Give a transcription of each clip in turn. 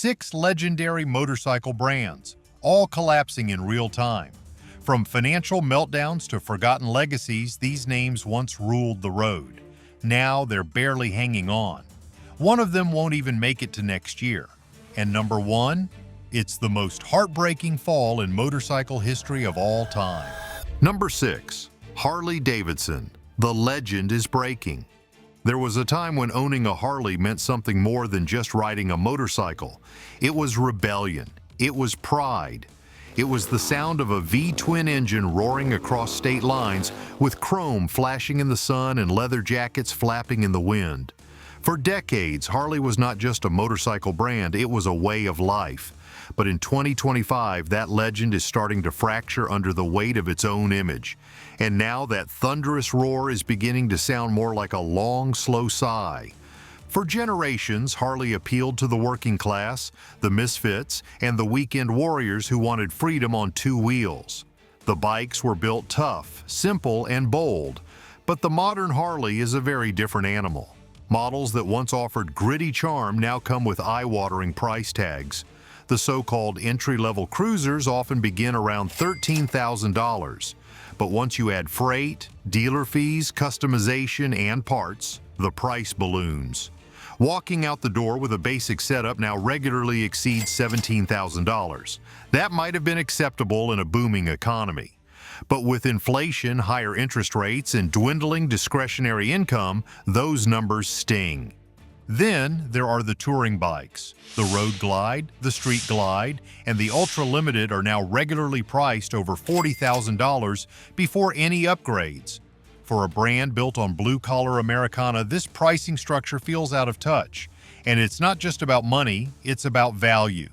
6 legendary motorcycle brands, all collapsing in real time. From financial meltdowns to forgotten legacies, these names once ruled the road. Now they're barely hanging on. One of them won't even make it to next year. And number 1? It's the most heartbreaking fall in motorcycle history of all time. Number 6. Harley-Davidson. The legend is breaking. There was a time when owning a Harley meant something more than just riding a motorcycle. It was rebellion. It was pride. It was the sound of a V-twin engine roaring across state lines, with chrome flashing in the sun and leather jackets flapping in the wind. For decades, Harley was not just a motorcycle brand, it was a way of life. But in 2025, that legend is starting to fracture under the weight of its own image. And now that thunderous roar is beginning to sound more like a long, slow sigh. For generations, Harley appealed to the working class, the misfits, and the weekend warriors who wanted freedom on 2 wheels. The bikes were built tough, simple, and bold. But the modern Harley is a very different animal. Models that once offered gritty charm now come with eye-watering price tags. The so-called entry-level cruisers often begin around $13,000. But once you add freight, dealer fees, customization, and parts, the price balloons. Walking out the door with a basic setup now regularly exceeds $17,000. That might have been acceptable in a booming economy. But with inflation, higher interest rates, and dwindling discretionary income, those numbers sting. Then there are the touring bikes. The Road Glide, the Street Glide, and the Ultra Limited are now regularly priced over $40,000 before any upgrades. For a brand built on blue-collar Americana, this pricing structure feels out of touch. And it's not just about money, it's about value.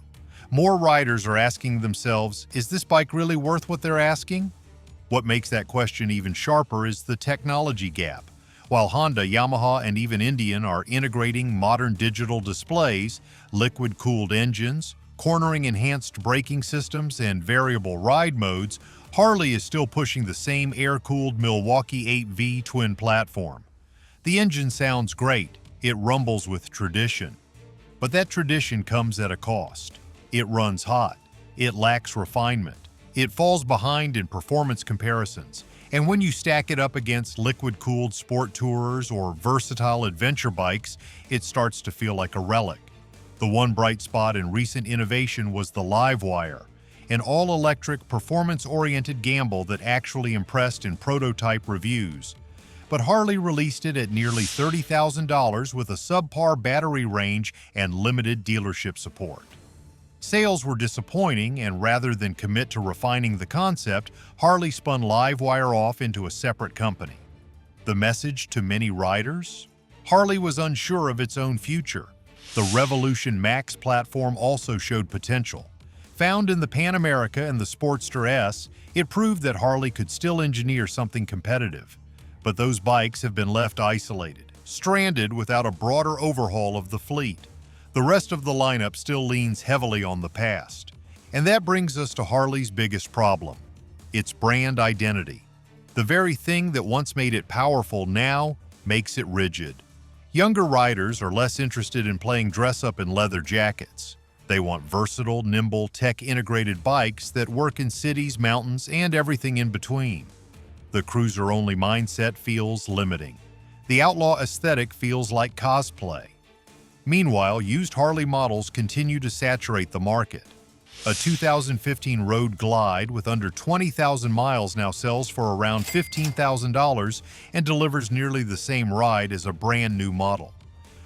More riders are asking themselves, is this bike really worth what they're asking? What makes that question even sharper is the technology gap. While Honda, Yamaha, and even Indian are integrating modern digital displays, liquid-cooled engines, cornering-enhanced braking systems, and variable ride modes, Harley is still pushing the same air-cooled Milwaukee 8V twin platform. The engine sounds great. It rumbles with tradition. But that tradition comes at a cost. It runs hot. It lacks refinement. It falls behind in performance comparisons. And when you stack it up against liquid-cooled sport tourers or versatile adventure bikes, it starts to feel like a relic. The one bright spot in recent innovation was the Livewire, an all-electric, performance-oriented gamble that actually impressed in prototype reviews. But Harley released it at nearly $30,000 with a subpar battery range and limited dealership support. Sales were disappointing, and rather than commit to refining the concept, Harley spun Livewire off into a separate company. The message to many riders? Harley was unsure of its own future. The Revolution Max platform also showed potential. Found in the Pan America and the Sportster S, it proved that Harley could still engineer something competitive. But those bikes have been left isolated, stranded without a broader overhaul of the fleet. The rest of the lineup still leans heavily on the past. And that brings us to Harley's biggest problem: its brand identity. The very thing that once made it powerful now makes it rigid. Younger riders are less interested in playing dress-up in leather jackets. They want versatile, nimble, tech-integrated bikes that work in cities, mountains, and everything in between. The cruiser-only mindset feels limiting. The outlaw aesthetic feels like cosplay. Meanwhile, used Harley models continue to saturate the market. A 2015 Road Glide with under 20,000 miles now sells for around $15,000 and delivers nearly the same ride as a brand new model.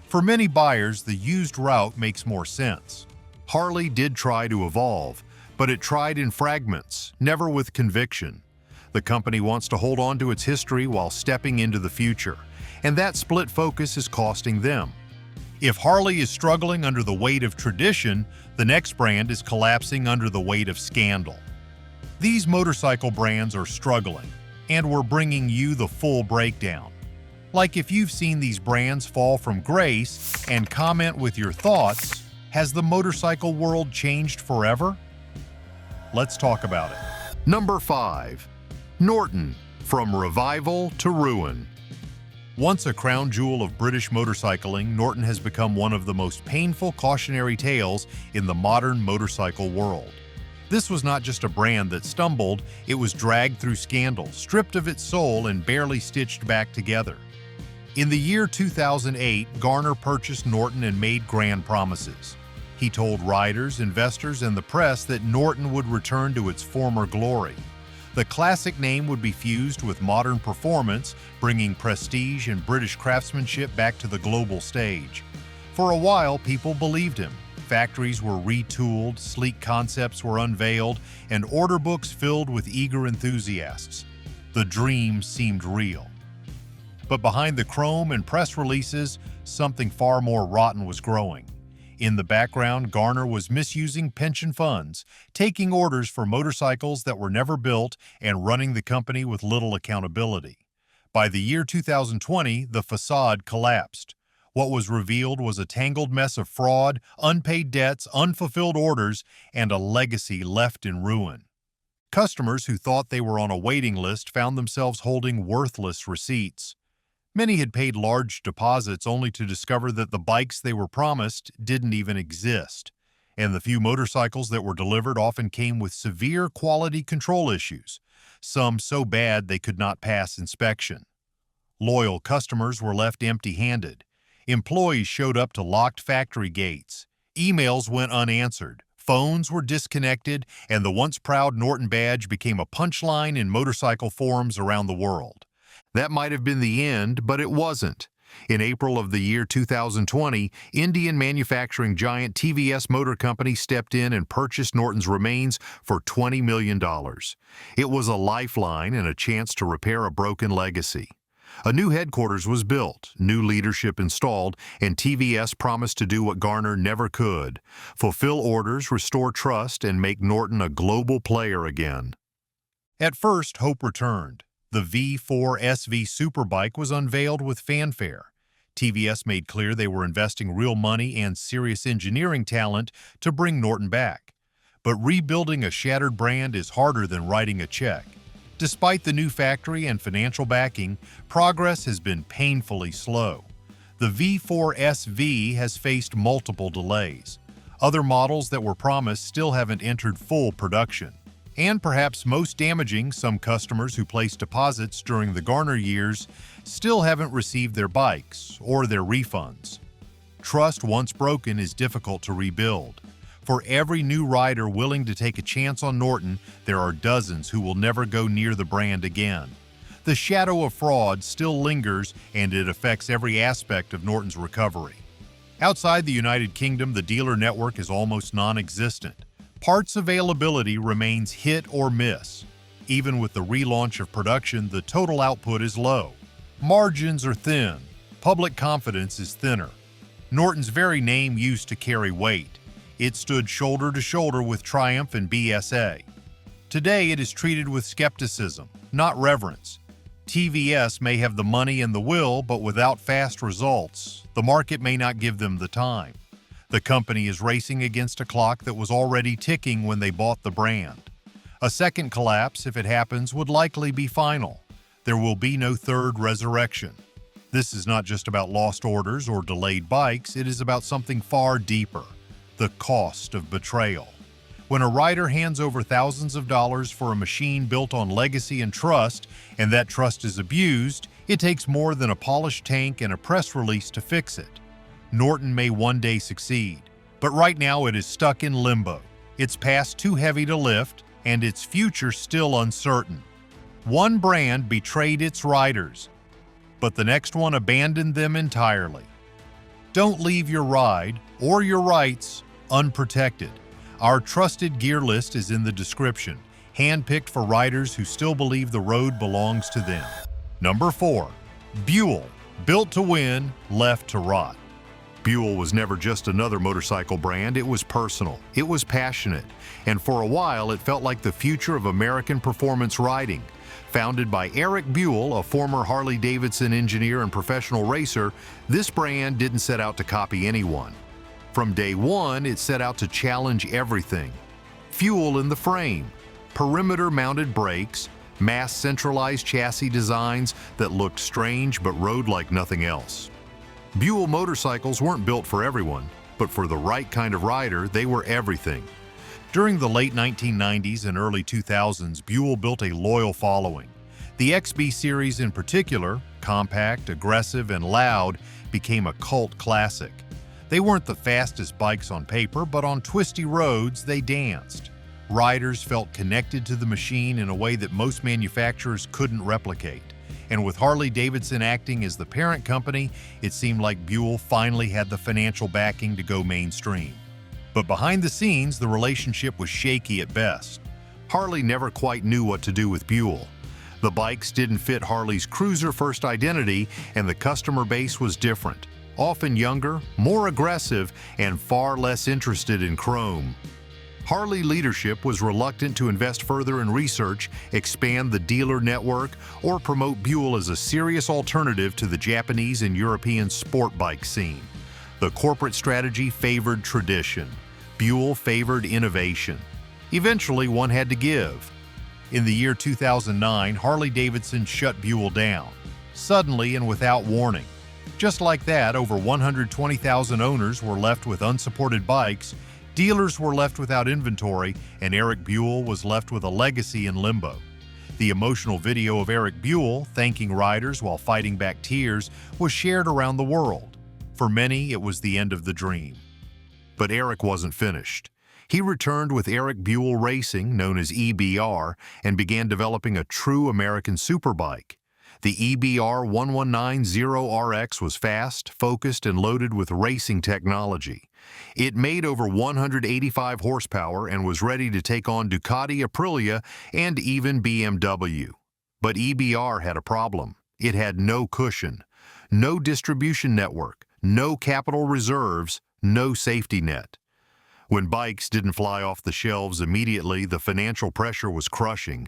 For many buyers, the used route makes more sense. Harley did try to evolve, but it tried in fragments, never with conviction. The company wants to hold on to its history while stepping into the future, and that split focus is costing them. If Harley is struggling under the weight of tradition, the next brand is collapsing under the weight of scandal. These motorcycle brands are struggling, and we're bringing you the full breakdown. Like, if you've seen these brands fall from grace, and comment with your thoughts, has the motorcycle world changed forever? Let's talk about it. Number 5. Norton, from revival to ruin. Once a crown jewel of British motorcycling, Norton has become one of the most painful cautionary tales in the modern motorcycle world. This was not just a brand that stumbled, it was dragged through scandal, stripped of its soul, and barely stitched back together. In the year 2008, Garner purchased Norton and made grand promises. He told riders, investors, and the press that Norton would return to its former glory. The classic name would be fused with modern performance, bringing prestige and British craftsmanship back to the global stage. For a while, people believed him. Factories were retooled, sleek concepts were unveiled, and order books filled with eager enthusiasts. The dream seemed real. But behind the chrome and press releases, something far more rotten was growing. In the background, Garner was misusing pension funds, taking orders for motorcycles that were never built, and running the company with little accountability. By the year 2020, the facade collapsed. What was revealed was a tangled mess of fraud, unpaid debts, unfulfilled orders, and a legacy left in ruin. Customers who thought they were on a waiting list found themselves holding worthless receipts. Many had paid large deposits only to discover that the bikes they were promised didn't even exist, and the few motorcycles that were delivered often came with severe quality control issues, some so bad they could not pass inspection. Loyal customers were left empty-handed. Employees showed up to locked factory gates. Emails went unanswered. Phones were disconnected, and the once proud Norton badge became a punchline in motorcycle forums around the world. That might have been the end, but it wasn't. In April of the year 2020, Indian manufacturing giant TVS Motor Company stepped in and purchased Norton's remains for $20 million. It was a lifeline and a chance to repair a broken legacy. A new headquarters was built, new leadership installed, and TVS promised to do what Garner never could: fulfill orders, restore trust, and make Norton a global player again. At first, hope returned. The V4 SV Superbike was unveiled with fanfare. TVS made clear they were investing real money and serious engineering talent to bring Norton back. But rebuilding a shattered brand is harder than writing a check. Despite the new factory and financial backing, progress has been painfully slow. The V4 SV has faced multiple delays. Other models that were promised still haven't entered full production. And perhaps most damaging, some customers who placed deposits during the Garner years still haven't received their bikes or their refunds. Trust once broken is difficult to rebuild. For every new rider willing to take a chance on Norton, there are dozens who will never go near the brand again. The shadow of fraud still lingers, and it affects every aspect of Norton's recovery. Outside the United Kingdom, the dealer network is almost non-existent. Parts availability remains hit or miss. Even with the relaunch of production, the total output is low. Margins are thin. Public confidence is thinner. Norton's very name used to carry weight. It stood shoulder to shoulder with Triumph and BSA. Today it is treated with skepticism, not reverence. TVS may have the money and the will, but without fast results, the market may not give them the time. The company is racing against a clock that was already ticking when they bought the brand. A second collapse, if it happens, would likely be final. There will be no third resurrection. This is not just about lost orders or delayed bikes, it is about something far deeper: the cost of betrayal. When a rider hands over thousands of dollars for a machine built on legacy and trust, and that trust is abused, it takes more than a polished tank and a press release to fix it. Norton may one day succeed, but right now it is stuck in limbo. Its past too heavy to lift, and its future still uncertain. One brand betrayed its riders, but the next one abandoned them entirely. Don't leave your ride or your rights unprotected. Our trusted gear list is in the description, handpicked for riders who still believe the road belongs to them. Number 4. Buell, built to win, left to rot. Buell was never just another motorcycle brand, it was personal, it was passionate, and for a while it felt like the future of American performance riding. Founded by Eric Buell, a former Harley-Davidson engineer and professional racer, this brand didn't set out to copy anyone. From day one, it set out to challenge everything. Fuel in the frame, perimeter-mounted brakes, mass centralized chassis designs that looked strange but rode like nothing else. Buell motorcycles weren't built for everyone, but for the right kind of rider, they were everything. During the late 1990s and early 2000s, Buell built a loyal following. The XB series in particular, compact, aggressive, and loud, became a cult classic. They weren't the fastest bikes on paper, but on twisty roads, they danced. Riders felt connected to the machine in a way that most manufacturers couldn't replicate. And with Harley-Davidson acting as the parent company, it seemed like Buell finally had the financial backing to go mainstream. But behind the scenes, the relationship was shaky at best. Harley never quite knew what to do with Buell. The bikes didn't fit Harley's cruiser-first identity, and the customer base was different, often younger, more aggressive, and far less interested in chrome. Harley leadership was reluctant to invest further in research, expand the dealer network, or promote Buell as a serious alternative to the Japanese and European sport bike scene. The corporate strategy favored tradition. Buell favored innovation. Eventually, one had to give. In the year 2009, Harley-Davidson shut Buell down, suddenly and without warning. Just like that, over 120,000 owners were left with unsupported bikes, dealers were left without inventory, and Eric Buell was left with a legacy in limbo. The emotional video of Eric Buell thanking riders while fighting back tears was shared around the world. For many, it was the end of the dream. But Eric wasn't finished. He returned with Eric Buell Racing, known as EBR, and began developing a true American superbike. The EBR 1190RX was fast, focused, and loaded with racing technology. It made over 185 horsepower and was ready to take on Ducati, Aprilia, and even BMW. But EBR had a problem. It had no cushion, no distribution network, no capital reserves, no safety net. When bikes didn't fly off the shelves immediately, the financial pressure was crushing.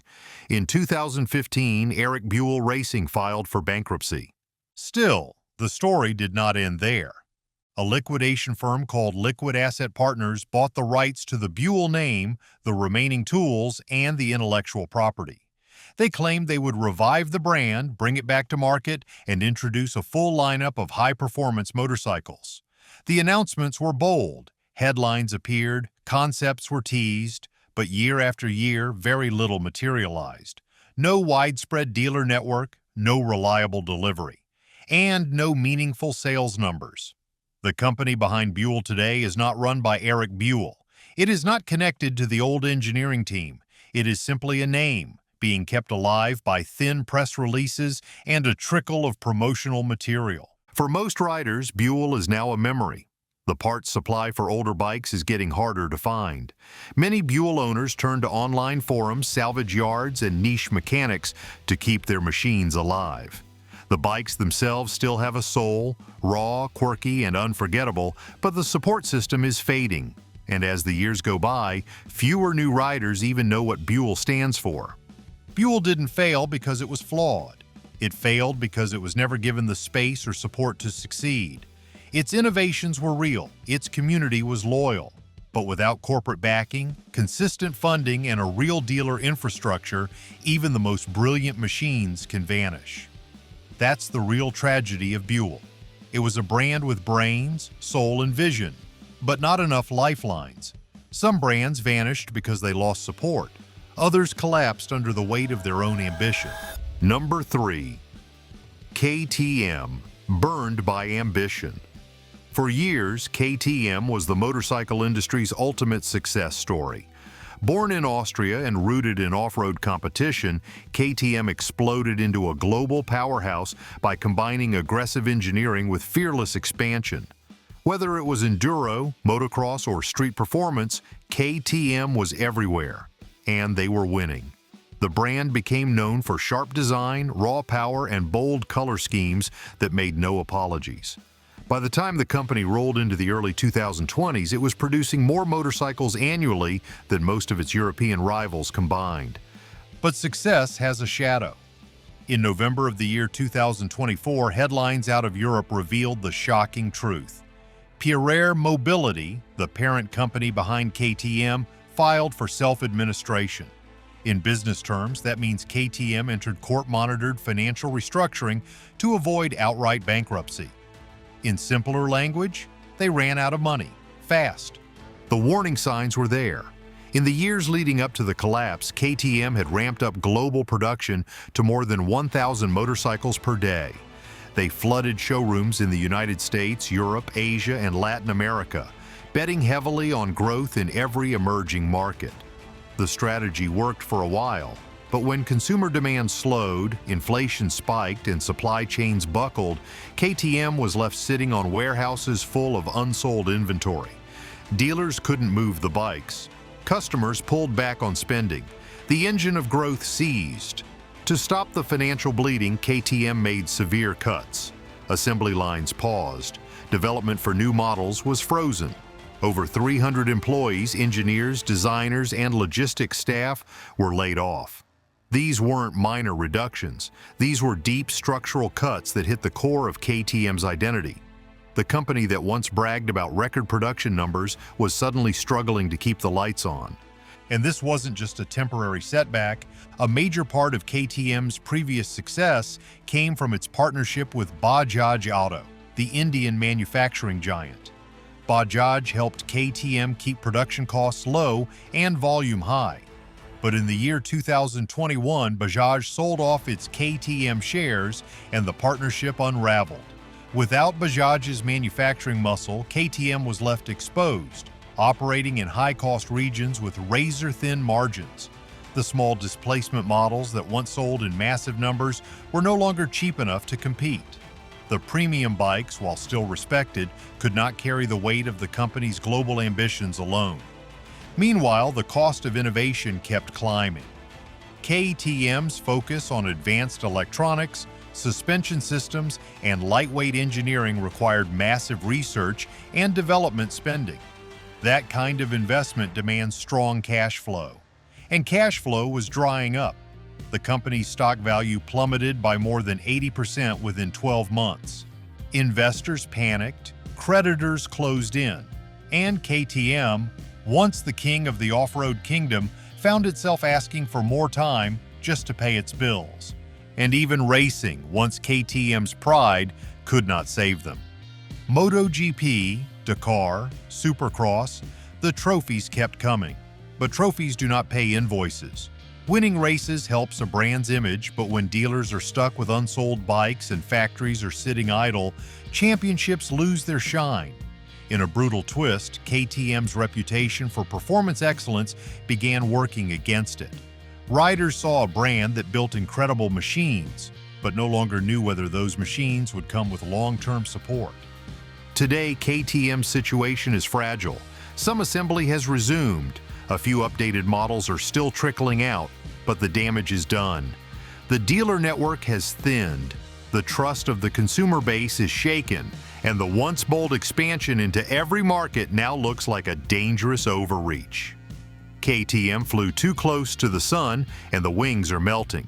In 2015, Eric Buell Racing filed for bankruptcy. Still, the story did not end there. A liquidation firm called Liquid Asset Partners bought the rights to the Buell name, the remaining tools, and the intellectual property. They claimed they would revive the brand, bring it back to market, and introduce a full lineup of high-performance motorcycles. The announcements were bold. Headlines appeared, concepts were teased, but year after year, very little materialized. No widespread dealer network, no reliable delivery, and no meaningful sales numbers. The company behind Buell today is not run by Eric Buell. It is not connected to the old engineering team. It is simply a name, being kept alive by thin press releases and a trickle of promotional material. For most riders, Buell is now a memory. The parts supply for older bikes is getting harder to find. Many Buell owners turn to online forums, salvage yards, and niche mechanics to keep their machines alive. The bikes themselves still have a soul, raw, quirky, and unforgettable, but the support system is fading. And as the years go by, fewer new riders even know what Buell stands for. Buell didn't fail because it was flawed. It failed because it was never given the space or support to succeed. Its innovations were real, its community was loyal, but without corporate backing, consistent funding, and a real dealer infrastructure, even the most brilliant machines can vanish. That's the real tragedy of Buell. It was a brand with brains, soul, and vision, but not enough lifelines. Some brands vanished because they lost support. Others collapsed under the weight of their own ambition. Number 3. KTM, burned by ambition. For years, KTM was the motorcycle industry's ultimate success story. Born in Austria and rooted in off-road competition, KTM exploded into a global powerhouse by combining aggressive engineering with fearless expansion. Whether it was enduro, motocross, or street performance, KTM was everywhere, and they were winning. The brand became known for sharp design, raw power, and bold color schemes that made no apologies. By the time the company rolled into the early 2020s, it was producing more motorcycles annually than most of its European rivals combined. But success has a shadow. In November of the year 2024, headlines out of Europe revealed the shocking truth. Pierre Mobility, the parent company behind KTM, filed for self-administration. In business terms, that means KTM entered court-monitored financial restructuring to avoid outright bankruptcy. In simpler language, they ran out of money, fast. The warning signs were there. In the years leading up to the collapse, KTM had ramped up global production to more than 1,000 motorcycles per day. They flooded showrooms in the United States, Europe, Asia, and Latin America, betting heavily on growth in every emerging market. The strategy worked for a while, but when consumer demand slowed, inflation spiked, and supply chains buckled, KTM was left sitting on warehouses full of unsold inventory. Dealers couldn't move the bikes. Customers pulled back on spending. The engine of growth seized. To stop the financial bleeding, KTM made severe cuts. Assembly lines paused. Development for new models was frozen. Over 300 employees, engineers, designers, and logistics staff were laid off. These weren't minor reductions. These were deep structural cuts that hit the core of KTM's identity. The company that once bragged about record production numbers was suddenly struggling to keep the lights on. And this wasn't just a temporary setback. A major part of KTM's previous success came from its partnership with Bajaj Auto, the Indian manufacturing giant. Bajaj helped KTM keep production costs low and volume high. But in the year 2021, Bajaj sold off its KTM shares and the partnership unraveled. Without Bajaj's manufacturing muscle, KTM was left exposed, operating in high-cost regions with razor-thin margins. The small displacement models that once sold in massive numbers were no longer cheap enough to compete. The premium bikes, while still respected, could not carry the weight of the company's global ambitions alone. Meanwhile, the cost of innovation kept climbing. KTM's focus on advanced electronics, suspension systems, and lightweight engineering required massive research and development spending. That kind of investment demands strong cash flow. And cash flow was drying up. The company's stock value plummeted by more than 80% within 12 months. Investors panicked, creditors closed in, and KTM, once the king of the off-road kingdom, found itself asking for more time just to pay its bills. And even racing, once KTM's pride, could not save them. MotoGP, Dakar, Supercross, the trophies kept coming. But trophies do not pay invoices. Winning races helps a brand's image, but when dealers are stuck with unsold bikes and factories are sitting idle, championships lose their shine. In a brutal twist, KTM's reputation for performance excellence began working against it. Riders saw a brand that built incredible machines, but no longer knew whether those machines would come with long-term support. Today, KTM's situation is fragile. Some assembly has resumed. A few updated models are still trickling out, but the damage is done. The dealer network has thinned. The trust of the consumer base is shaken, and the once bold expansion into every market now looks like a dangerous overreach. KTM flew too close to the sun, and the wings are melting.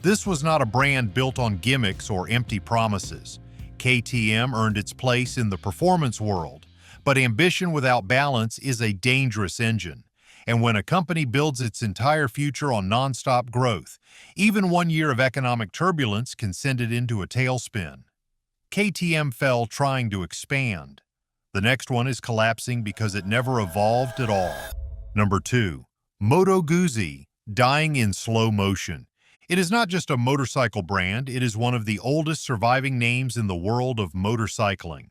This was not a brand built on gimmicks or empty promises. KTM earned its place in the performance world, but ambition without balance is a dangerous engine. And when a company builds its entire future on nonstop growth, even 1 year of economic turbulence can send it into a tailspin. KTM fell trying to expand. The next one is collapsing because it never evolved at all. Number 2. Moto Guzzi, dying in slow motion. It is not just a motorcycle brand, it is one of the oldest surviving names in the world of motorcycling.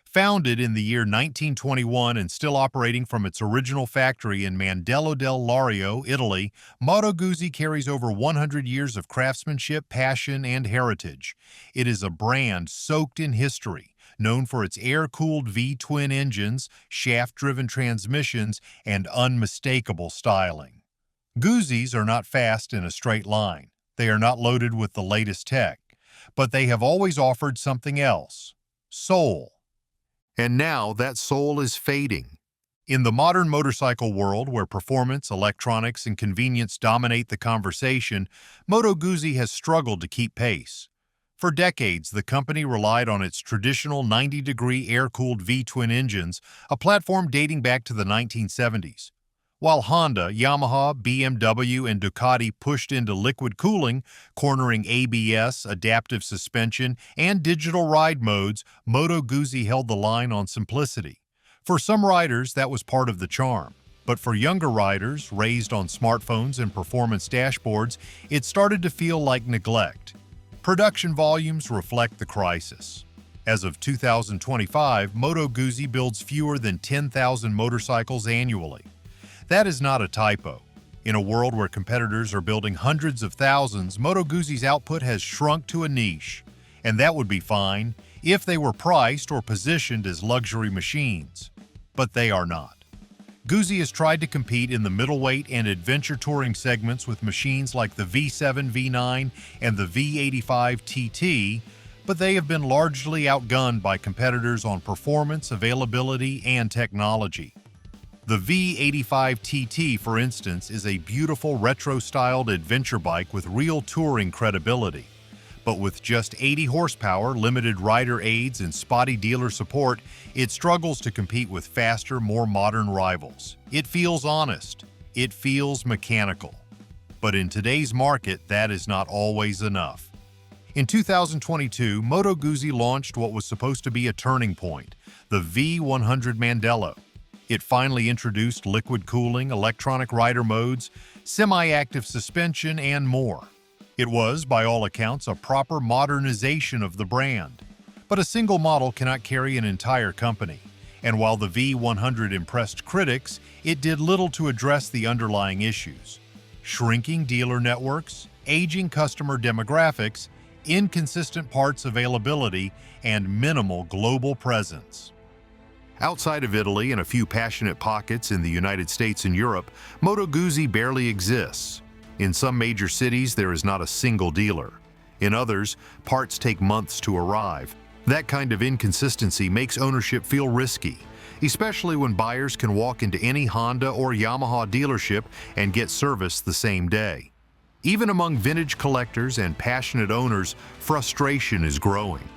Founded in the year 1921 and still operating from its original factory in Mandello del Lario, Italy, Moto Guzzi carries over 100 years of craftsmanship, passion, and heritage. It is a brand soaked in history, known for its air-cooled V-twin engines, shaft-driven transmissions, and unmistakable styling. Guzzis are not fast in a straight line. They are not loaded with the latest tech, but they have always offered something else: soul. And now that soul is fading. In the modern motorcycle world, where performance, electronics, and convenience dominate the conversation, Moto Guzzi has struggled to keep pace. For decades, the company relied on its traditional 90-degree air-cooled V-twin engines, a platform dating back to the 1970s. While Honda, Yamaha, BMW, and Ducati pushed into liquid cooling, cornering ABS, adaptive suspension, and digital ride modes, Moto Guzzi held the line on simplicity. For some riders, that was part of the charm. But for younger riders, raised on smartphones and performance dashboards, it started to feel like neglect. Production volumes reflect the crisis. As of 2025, Moto Guzzi builds fewer than 10,000 motorcycles annually. That is not a typo. In a world where competitors are building hundreds of thousands, Moto Guzzi's output has shrunk to a niche. And that would be fine if they were priced or positioned as luxury machines. But they are not. Guzzi has tried to compete in the middleweight and adventure touring segments with machines like the V7 V9 and the V85 TT, but they have been largely outgunned by competitors on performance, availability, and technology. The V85 TT, for instance, is a beautiful retro-styled adventure bike with real touring credibility. But with just 80 horsepower, limited rider aids, and spotty dealer support, it struggles to compete with faster, more modern rivals. It feels honest. It feels mechanical. But in today's market, that is not always enough. In 2022, Moto Guzzi launched what was supposed to be a turning point, the V100 Mandello. It finally introduced liquid cooling, electronic rider modes, semi-active suspension, and more. It was, by all accounts, a proper modernization of the brand. But a single model cannot carry an entire company. And while the V100 impressed critics, it did little to address the underlying issues: shrinking dealer networks, aging customer demographics, inconsistent parts availability, and minimal global presence. Outside of Italy and a few passionate pockets in the United States and Europe, Moto Guzzi barely exists. In some major cities, there is not a single dealer. In others, parts take months to arrive. That kind of inconsistency makes ownership feel risky, especially when buyers can walk into any Honda or Yamaha dealership and get service the same day. Even among vintage collectors and passionate owners, frustration is growing.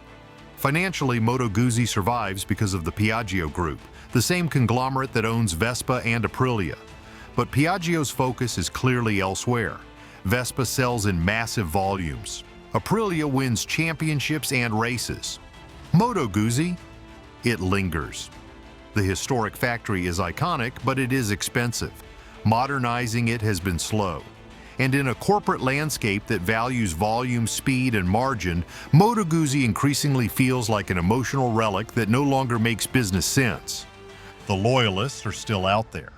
Financially, Moto Guzzi survives because of the Piaggio Group, the same conglomerate that owns Vespa and Aprilia. But Piaggio's focus is clearly elsewhere. Vespa sells in massive volumes. Aprilia wins championships and races. Moto Guzzi? It lingers. The historic factory is iconic, but it is expensive. Modernizing it has been slow. And in a corporate landscape that values volume, speed, and margin, Moto Guzzi increasingly feels like an emotional relic that no longer makes business sense. The loyalists are still out there.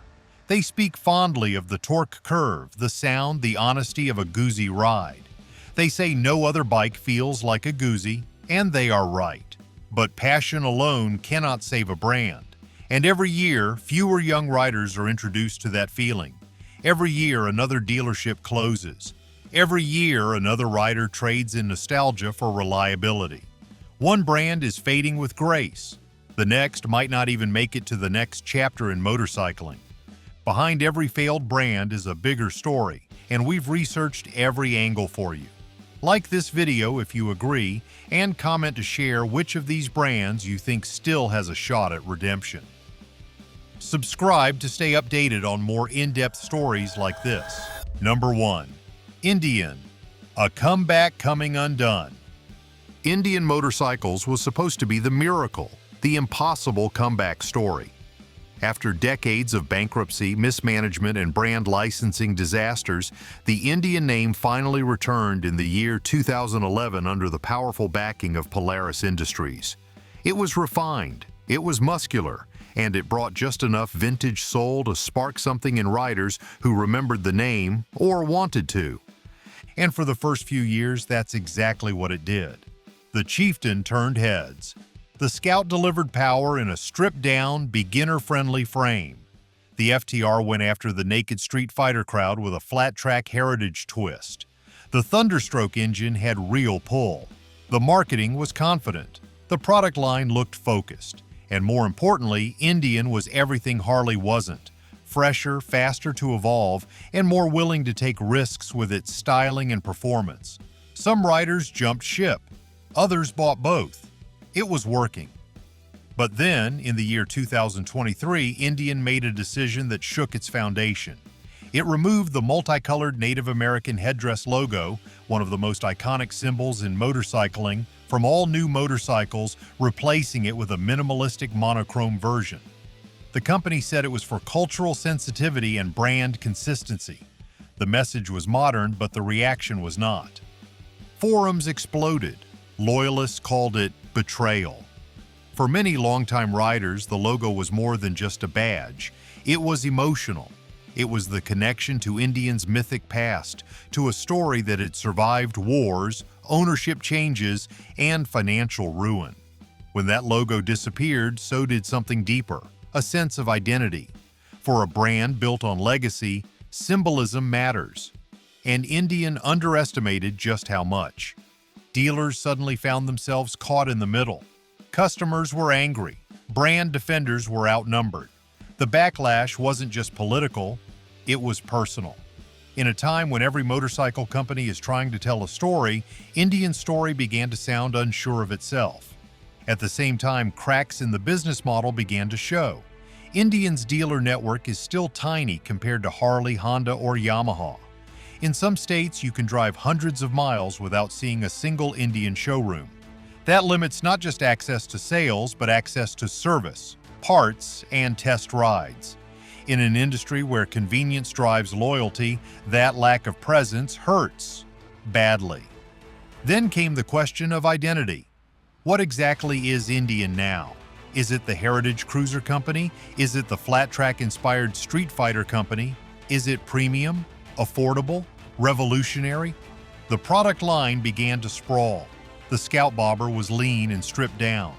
They speak fondly of the torque curve, the sound, the honesty of a Guzzi ride. They say no other bike feels like a Guzzi, and they are right. But passion alone cannot save a brand. And every year, fewer young riders are introduced to that feeling. Every year, another dealership closes. Every year, another rider trades in nostalgia for reliability. One brand is fading with grace. The next might not even make it to the next chapter in motorcycling. Behind every failed brand is a bigger story, and we've researched every angle for you. Like this video if you agree, and comment to share which of these brands you think still has a shot at redemption. Subscribe to stay updated on more in-depth stories like this. Number 1. Indian. A comeback coming undone. Indian Motorcycles was supposed to be the miracle, the impossible comeback story. After decades of bankruptcy, mismanagement, and brand licensing disasters, the Indian name finally returned in the year 2011 under the powerful backing of Polaris Industries. It was refined, it was muscular, and it brought just enough vintage soul to spark something in riders who remembered the name or wanted to. And for the first few years, that's exactly what it did. The Chieftain turned heads. The Scout delivered power in a stripped-down, beginner-friendly frame. The FTR went after the naked Street Fighter crowd with a flat-track heritage twist. The Thunderstroke engine had real pull. The marketing was confident. The product line looked focused. And more importantly, Indian was everything Harley wasn't: fresher, faster to evolve, and more willing to take risks with its styling and performance. Some riders jumped ship. Others bought both. It was working. But then, in the year 2023, Indian made a decision that shook its foundation. It removed the multicolored Native American headdress logo, one of the most iconic symbols in motorcycling, from all new motorcycles, replacing it with a minimalistic monochrome version. The company said it was for cultural sensitivity and brand consistency. The message was modern, but the reaction was not. Forums exploded. Loyalists called it betrayal. For many longtime riders, the logo was more than just a badge. It was emotional. It was the connection to Indians' mythic past, to a story that had survived wars, ownership changes, and financial ruin. When that logo disappeared, so did something deeper, a sense of identity. For a brand built on legacy, symbolism matters. And Indian underestimated just how much. Dealers suddenly found themselves caught in the middle. Customers were angry. Brand defenders were outnumbered. The backlash wasn't just political, it was personal. In a time when every motorcycle company is trying to tell a story, Indian's story began to sound unsure of itself. At the same time, cracks in the business model began to show. Indian's dealer network is still tiny compared to Harley, Honda, or Yamaha. In some states, you can drive hundreds of miles without seeing a single Indian showroom. That limits not just access to sales, but access to service, parts, and test rides. In an industry where convenience drives loyalty, that lack of presence hurts badly. Then came the question of identity. What exactly is Indian now? Is it the heritage cruiser company? Is it the flat-track-inspired street fighter company? Is it premium, affordable, revolutionary? The product line began to sprawl. The Scout Bobber was lean and stripped down.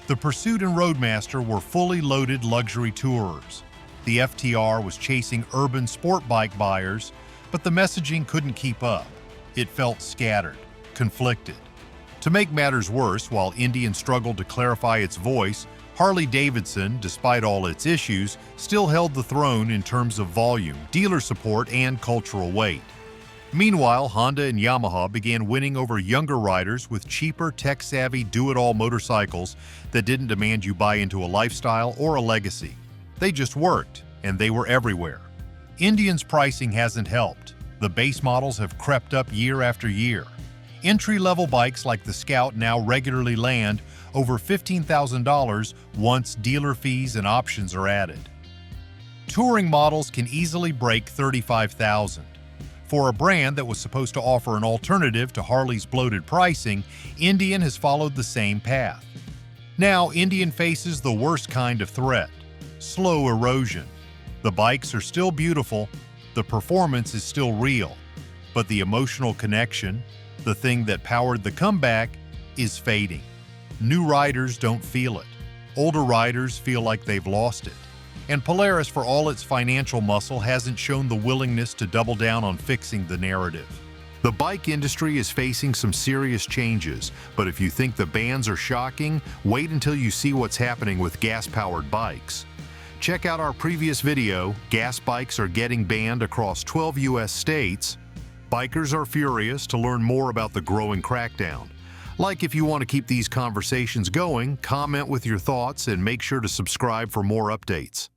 The Pursuit and Roadmaster were fully loaded luxury tourers. The FTR was chasing urban sport bike buyers, but the messaging couldn't keep up. It felt scattered, conflicted. To make matters worse, while Indian struggled to clarify its voice, Harley-Davidson, despite all its issues, still held the throne in terms of volume, dealer support, and cultural weight. Meanwhile, Honda and Yamaha began winning over younger riders with cheaper, tech-savvy, do-it-all motorcycles that didn't demand you buy into a lifestyle or a legacy. They just worked, and they were everywhere. Indian's pricing hasn't helped. The base models have crept up year after year. Entry-level bikes like the Scout now regularly land over $15,000 once dealer fees and options are added. Touring models can easily break $35,000. For a brand that was supposed to offer an alternative to Harley's bloated pricing, Indian has followed the same path. Now, Indian faces the worst kind of threat: slow erosion. The bikes are still beautiful, the performance is still real, but the emotional connection, the thing that powered the comeback, is fading. New riders don't feel it. Older riders feel like they've lost it. And Polaris, for all its financial muscle, hasn't shown the willingness to double down on fixing the narrative. The bike industry is facing some serious changes, but if you think the bans are shocking, wait until you see what's happening with gas-powered bikes. Check out our previous video, Gas Bikes Are Getting Banned Across 12 U.S. States. Bikers are furious, to learn more about the growing crackdown. Like, if you want to keep these conversations going, comment with your thoughts and make sure to subscribe for more updates.